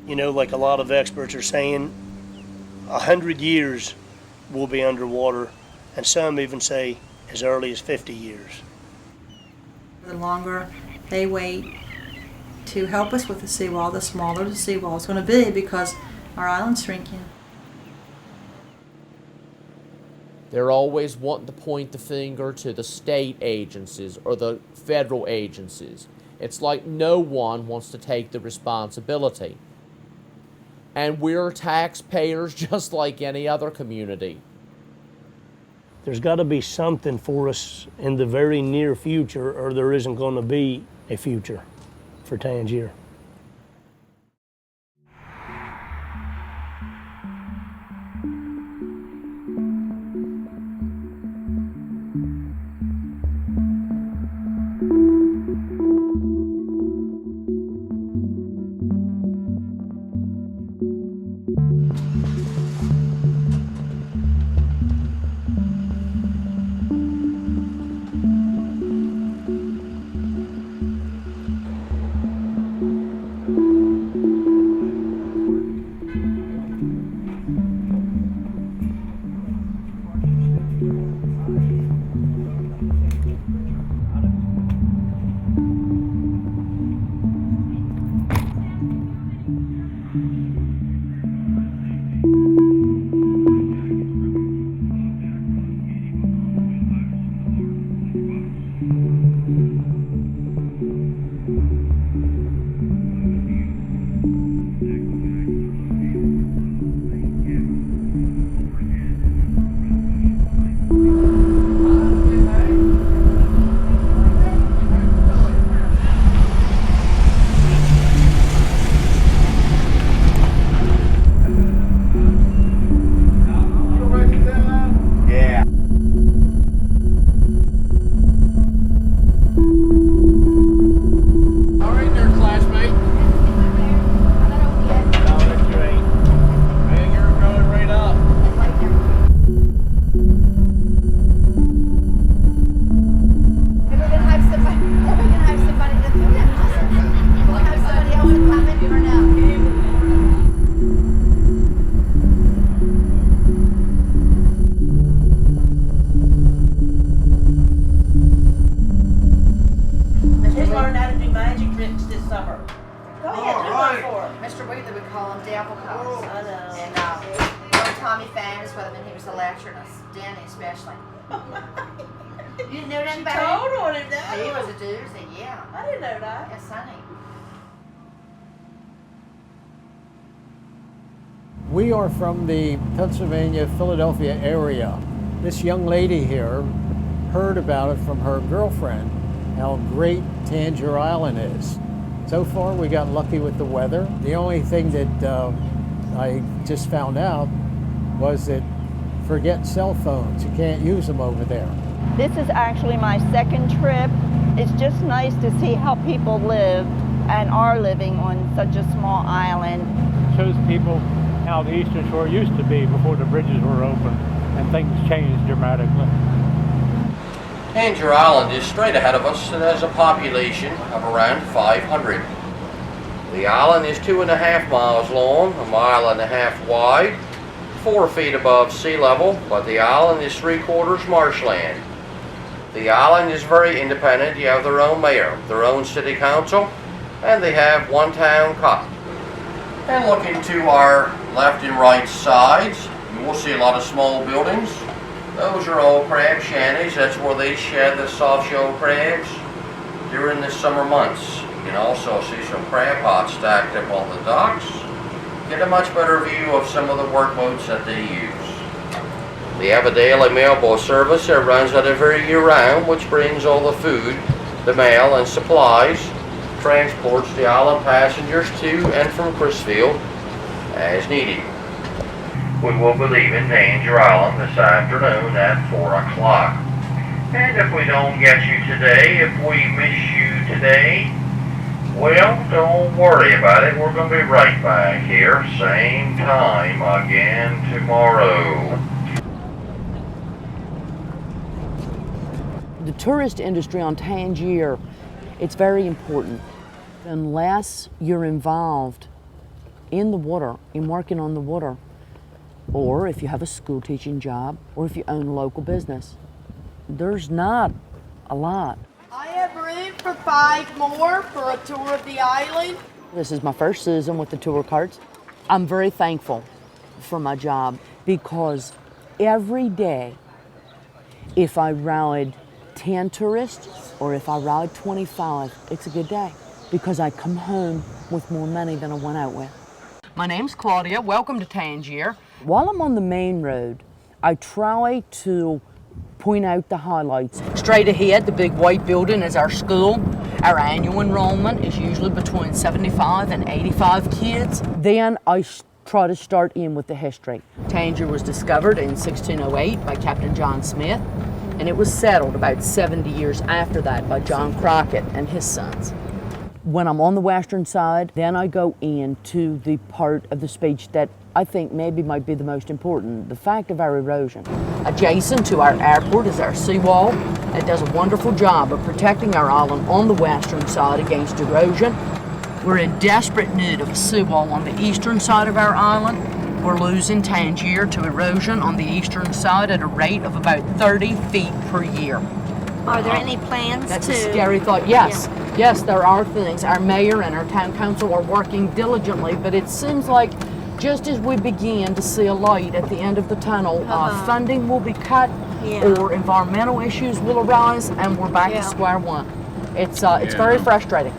You know, like a lot of experts are saying, 100 years we'll be underwater, and some even say as early as 50 years. The longer they wait to help us with the seawall, the smaller the seawall is going to be because our island's shrinking. They're always wanting to point the finger to the state agencies or the federal agencies. It's like no one wants to take the responsibility. And we're taxpayers just like any other community. There's got to be something for us in the very near future, or there isn't going to be a future for Tangier. Especially. You didn't know that about him? Told on him, no. He was a doozy, yeah. I didn't know that. Yes, honey. We are from the Pennsylvania, Philadelphia area. This young lady here heard about it from her girlfriend, how great Tangier Island is. So far, we got lucky with the weather. The only thing that I just found out was that forget cell phones. You can't use them over there. This is actually my second trip. It's just nice to see how people live and are living on such a small island. It shows people how the Eastern Shore used to be before the bridges were open, and things changed dramatically. Tangier Island is straight ahead of us and has a population of around 500. The island is 2.5 miles long, 1.5 miles wide, 4 feet above sea level, but the island is 3/4 marshland. The island is very independent. You have their own mayor, their own city council, and they have one town cop. And looking to our left and right sides, you will see a lot of small buildings. Those are all crab shanties. That's where they shed the soft-shell crabs during the summer months. You can also see some crab pots stacked up on the docks. Get a much better view of some of the workboats that they use. They have a daily mailboat service that runs out of every year round, which brings all the food, the mail, and supplies, transports the island passengers to and from Crisfield as needed. We will be leaving Tangier Island this afternoon at 4 o'clock. And if we don't get you today, if we miss you today, well, don't worry about it. We're going to be right back here, same time again tomorrow. The tourist industry on Tangier, it's very important. Unless you're involved in the water and working on the water, or if you have a school teaching job, or if you own a local business. There's not a lot. I have room for 5 more for a tour of the island. This is my first season with the tour carts. I'm very thankful for my job because every day, if I ride 10 tourists or if I ride 25, it's a good day because I come home with more money than I went out with. My name's Claudia. Welcome to Tangier. While I'm on the main road, I try to point out the highlights. Straight ahead, the big white building is our school. Our annual enrollment is usually between 75 and 85 kids. Then I try to start in with the history. Tangier was discovered in 1608 by Captain John Smith, and it was settled about 70 years after that by John Crockett and his sons. When I'm on the western side, then I go into the part of the speech that I think maybe might be the most important, the fact of our erosion. Adjacent to our airport is our seawall. It does a wonderful job of protecting our island on the western side against erosion. We're in desperate need of a seawall on the eastern side of our island. We're losing Tangier to erosion on the eastern side at a rate of about 30 feet per year. Are there any plans That's a scary thought. Yes, yes, there are things. Our mayor and our town council are working diligently, but it seems like just as we begin to see a light at the end of the tunnel, funding will be cut or environmental issues will arise and we're back to square one. It's very frustrating.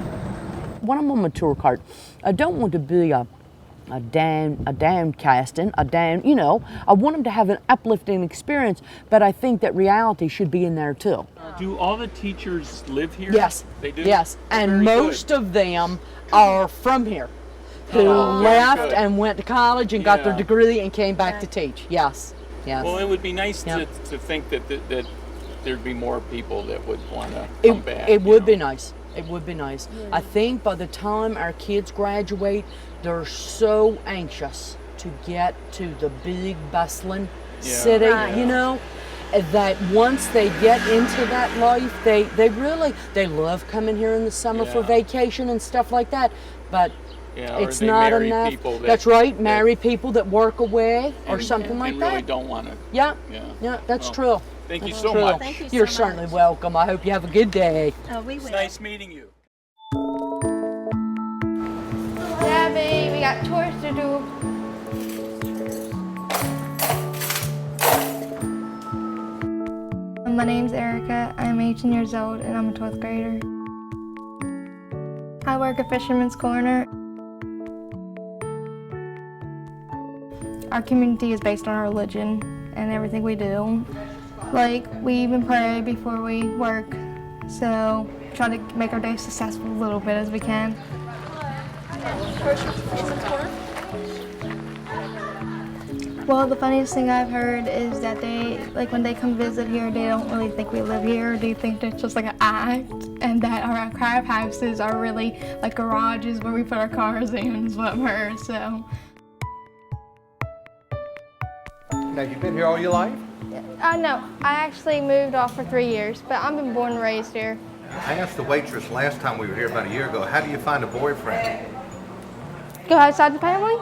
When I'm on my tour cart, I don't want to be a downcasting, you know, I want them to have an uplifting experience, but I think that reality should be in there too. Do all the teachers live here? Yes. They do? Yes, and most of them are from here, who left and went to college and got their degree and came back to teach. Yes, yes. Well, it would be nice to think that there'd be more people that would want to come back. It would be nice. It would be nice. I think by the time our kids graduate, they're so anxious to get to the big bustling city, you know, that once they get into that life, they love coming here in the summer for vacation and stuff like that, but it's not enough. That's right, marry people that work away or something like that. Really don't want to. Yeah, that's true. Thank you so much. Thank you so You're much. certainly welcome. I hope you have a good day. Oh, we will. It's nice meeting you. Abby, we got chores to do. My name's Erica. I'm 18 years old and I'm a 12th grader. I work at Fisherman's Corner. Our community is based on our religion and everything we do. Like, we even pray before we work, so try to make our day successful a little bit as we can. Well, the funniest thing I've heard is that when they come visit here, they don't really think we live here. They think it's just like an act, and that our crab houses are really like garages where we put our cars in, is what I've heard, so. Now, you've been here all your life? No, I actually moved off for 3 years, but I've been born and raised here. I asked the waitress last time we were here about a year ago, how do you find a boyfriend? Go outside the family?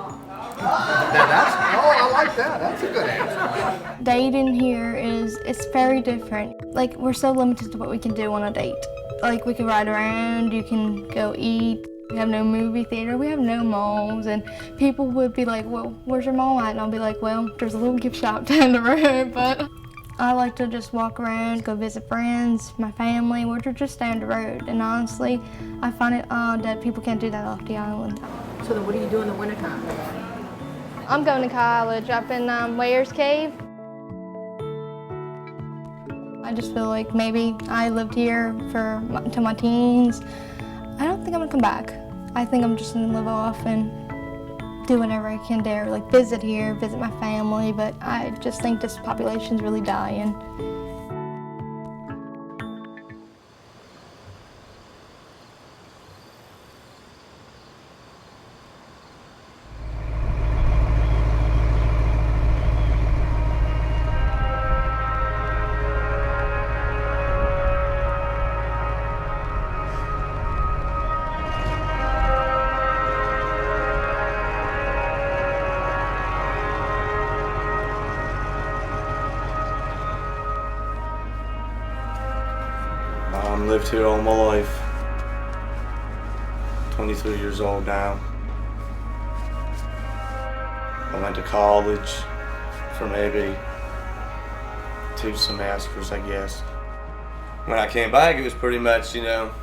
I like that. That's a good answer. Dating here it's very different. Like, we're so limited to what we can do on a date. Like, we can ride around, you can go eat. We have no movie theater, we have no malls, and people would be like, well, where's your mall at? And I'll be like, well, there's a little gift shop down the road, but I like to just walk around, go visit friends, my family, we're just down the road. And honestly, I find it odd that people can't do that off the island. So then what do you do in the wintertime? I'm going to college up in Wares Cave. I just feel like maybe I lived here till my teens. I don't think I'm gonna come back. I think I'm just gonna live off and do whatever I can there, like visit here, visit my family, but I just think this population's really dying. Lived here all my life. 23 years old now. I went to college for maybe 2 semesters, I guess. When I came back, it was pretty much, you know,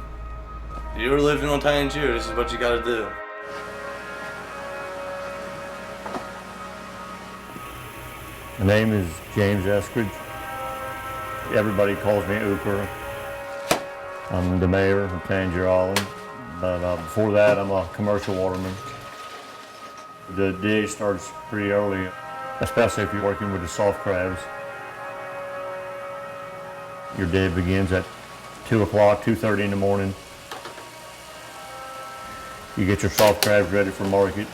you're living on Tangier, this is what you gotta do. My name is James Eskridge. Everybody calls me Ooper. I'm the mayor of Tangier Island, but before that I'm a commercial waterman. The day starts pretty early, especially if you're working with the soft crabs. Your day begins at 2 o'clock, 2:30 in the morning. You get your soft crabs ready for market.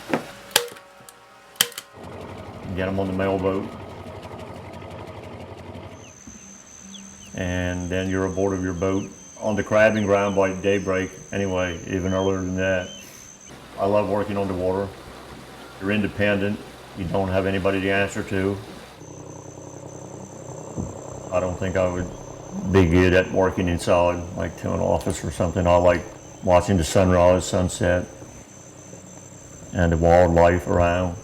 You get them on the mail boat. And then you're aboard of your boat on the crabbing ground by daybreak anyway, even earlier than that. I love working on the water. You're independent. You don't have anybody to answer to. I don't think I would be good at working inside, like to an office or something. I like watching the sunrise, sunset, and the wildlife around.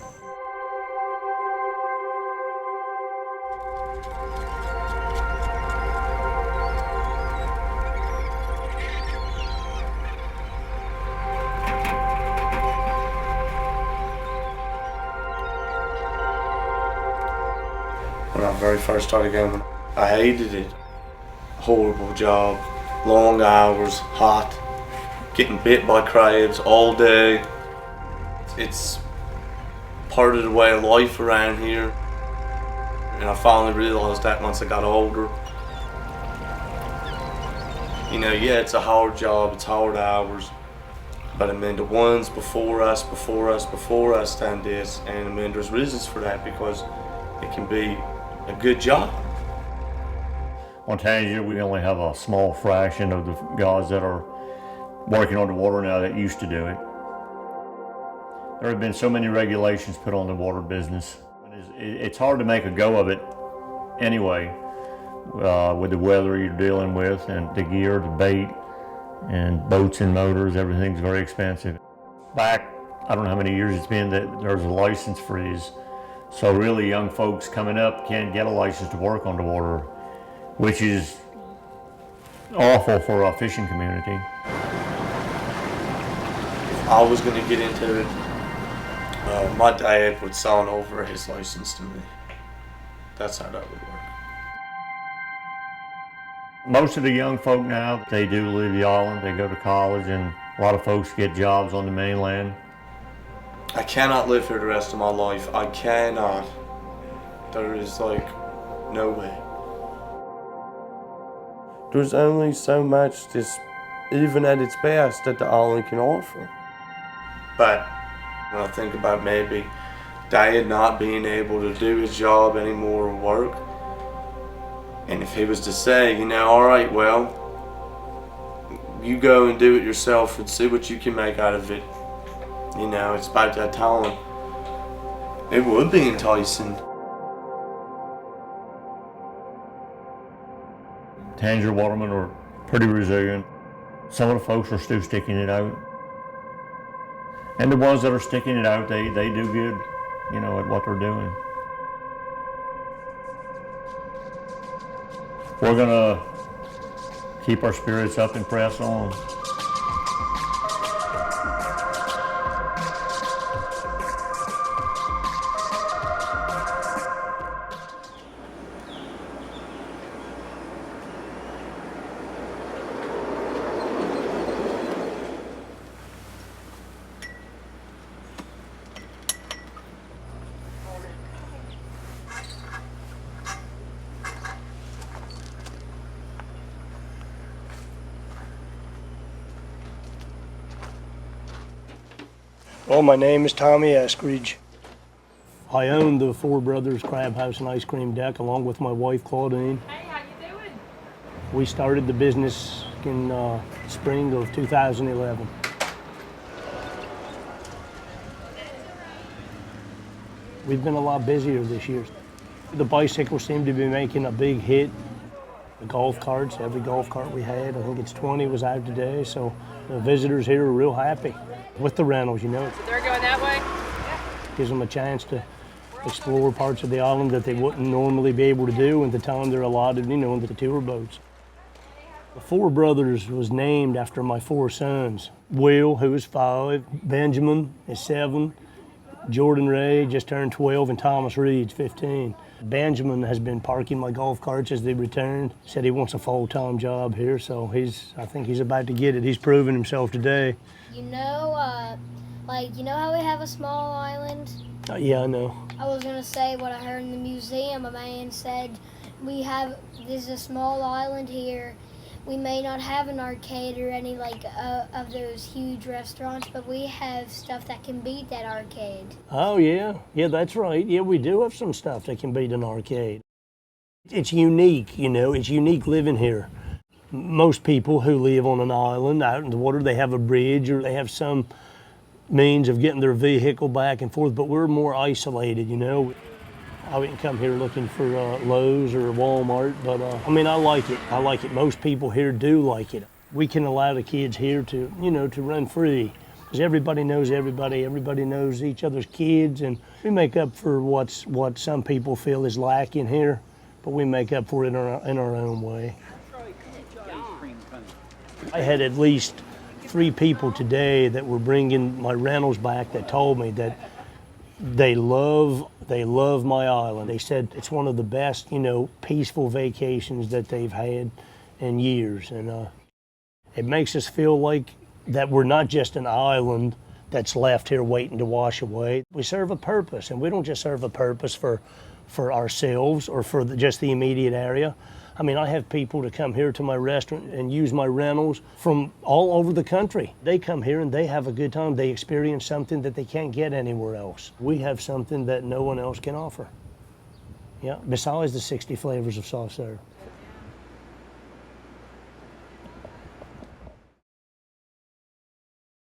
When I very first started going, I hated it. Horrible job, long hours, hot, getting bit by crabs all day. It's part of the way of life around here. And I finally realized that once I got older. You know, yeah, it's a hard job, it's hard hours. But I mean, the ones before us done this, and I mean, there's reasons for that because it can be a good job. On Tangier, we only have a small fraction of the guys that are working on the water now that used to do it. There have been so many regulations put on the water business. It's hard to make a go of it anyway, with the weather you're dealing with and the gear, the bait, and boats and motors. Everything's very expensive. Back, I don't know how many years it's been that there's a license freeze. So really young folks coming up can't get a license to work on the water, which is awful for our fishing community. If I was going to get into it, my dad would sign over his license to me. That's how that would work. Most of the young folk now, they do leave the island, they go to college, and a lot of folks get jobs on the mainland. I cannot live here the rest of my life. I cannot. There is like no way. There's only so much this, even at its best, that the island can offer. But when I think about maybe Dad not being able to do his job anymore or work, and if he was to say, you know, all right, well, you go and do it yourself and see what you can make out of it. You know, it's about that time. It would be enticing. Tangier watermen are pretty resilient. Some of the folks are still sticking it out. And the ones that are sticking it out, they do good, you know, at what they're doing. We're gonna keep our spirits up and press on. Well, my name is Tommy Eskridge. I own the Four Brothers Crab House and Ice Cream Deck along with my wife, Claudine. Hey, how you doing? We started the business in spring of 2011. We've been a lot busier this year. The bicycles seem to be making a big hit. The golf carts, every golf cart we had, I think it's 20 was out today, so the visitors here are real happy with the rentals, you know. So they're going that way? Gives them a chance to explore parts of the island that they wouldn't normally be able to do at the time they're allotted, you know, in the tour boats. The Four Brothers was named after my four sons. Will, who is 5, Benjamin is 7, Jordan Ray just turned 12, and Thomas Reed's 15. Benjamin has been parking my golf carts as they returned. Said he wants a full-time job here, so I think he's about to get it. He's proven himself today. You know, you know how we have a small island? Yeah, I know. I was gonna say what I heard in the museum. A man said there's a small island here. We may not have an arcade or any of those huge restaurants, but we have stuff that can beat that arcade. Oh yeah, that's right. Yeah, we do have some stuff that can beat an arcade. It's unique, you know, it's unique living here. Most people who live on an island out in the water, they have a bridge or they have some means of getting their vehicle back and forth, but we're more isolated, you know. I wouldn't come here looking for Lowe's or Walmart, but I mean, I like it. I like it. Most people here do like it. We can allow the kids here to, you know, to run free, because everybody knows everybody. Everybody knows each other's kids, and we make up for what some people feel is lacking here, but we make up for it in our own way. I had at least 3 people today that were bringing my rentals back that told me that they love my island. They said it's one of the best, you know, peaceful vacations that they've had in years. And it makes us feel like that we're not just an island that's left here waiting to wash away. We serve a purpose, and we don't just serve a purpose for ourselves or for just the immediate area. I mean, I have people to come here to my restaurant and use my rentals from all over the country. They come here and they have a good time. They experience something that they can't get anywhere else. We have something that no one else can offer. Yeah, besides the 60 flavors of soft serve.